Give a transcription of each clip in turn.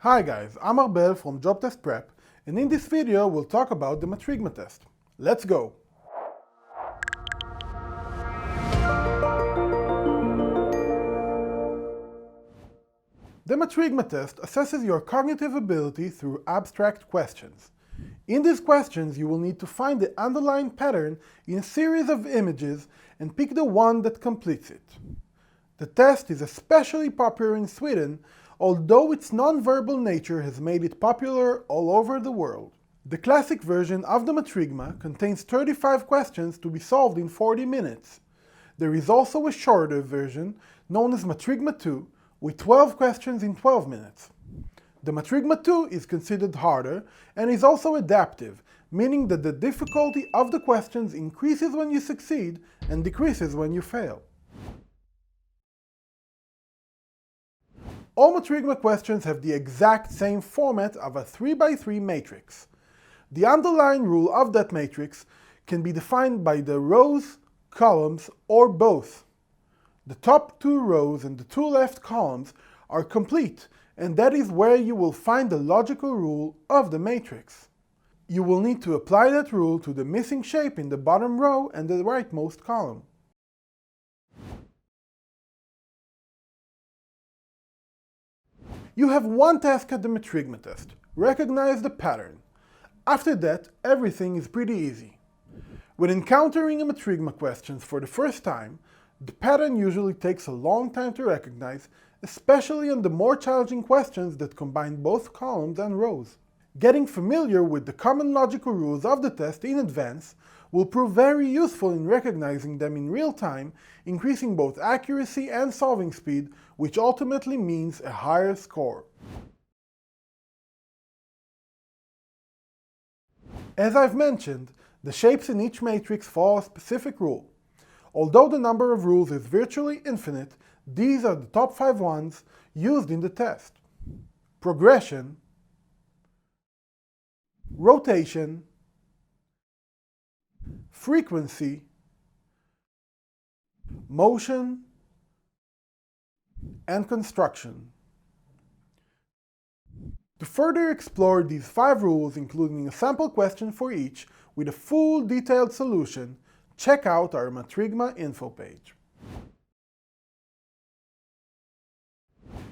Hi guys, I'm Arbel from JobTestPrep, and in this video we'll talk about the Matrigma Test. Let's go! The Matrigma Test assesses your cognitive ability through abstract questions. In these questions, you will need to find the underlying pattern in a series of images and pick the one that completes it. The test is especially popular in Sweden, although its non-verbal nature has made it popular all over the world. The classic version of the Matrigma contains 35 questions to be solved in 40 minutes. There is also a shorter version, known as Matrigma 2, with 12 questions in 12 minutes. The Matrigma 2 is considered harder and is also adaptive, meaning that the difficulty of the questions increases when you succeed and decreases when you fail. All Matrigma questions have the exact same format of a 3x3 matrix. The underlying rule of that matrix can be defined by the rows, columns, or both. The top two rows and the two left columns are complete, and that is where you will find the logical rule of the matrix. You will need to apply that rule to the missing shape in the bottom row and the rightmost column. You have one task at the Matrigma test: recognize the pattern. After that, everything is pretty easy. When encountering a Matrigma question for the first time, the pattern usually takes a long time to recognize, especially on the more challenging questions that combine both columns and rows. Getting familiar with the common logical rules of the test in advance will prove very useful in recognizing them in real time, increasing both accuracy and solving speed, which ultimately means a higher score. As I've mentioned, the shapes in each matrix follow a specific rule. Although the number of rules is virtually infinite, these are the top 5 ones used in the test: progression, rotation, frequency, motion, and construction. To further explore these 5 rules, including a sample question for each with a full detailed solution, check out our Matrigma info page.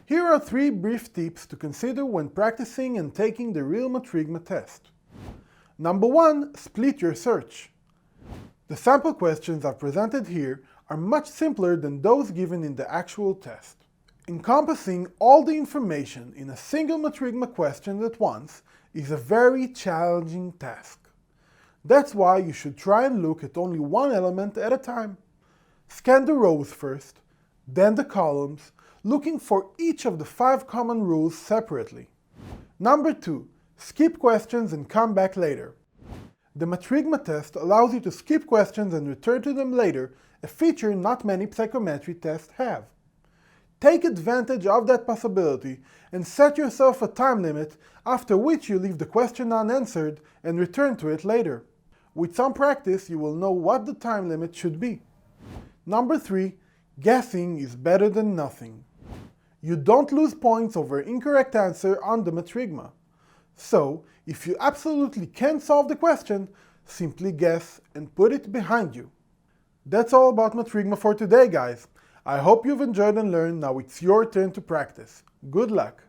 Here are 3 brief tips to consider when practicing and taking the real Matrigma test. Number 1, split your search. The sample questions I've presented here are much simpler than those given in the actual test. Encompassing all the information in a single Matrigma question at once is a very challenging task. That's why you should try and look at only one element at a time. Scan the rows first, then the columns, looking for each of the 5 common rules separately. Number 2, skip questions and come back later. The Matrigma test allows you to skip questions and return to them later, a feature not many psychometry tests have. Take advantage of that possibility and set yourself a time limit, after which you leave the question unanswered and return to it later. With some practice, you will know what the time limit should be. Number 3, guessing is better than nothing. You don't lose points over incorrect answer on the Matrigma. So, if you absolutely can't solve the question, simply guess and put it behind you. That's all about Matrigma for today, guys. I hope you've enjoyed and learned. Now it's your turn to practice. Good luck!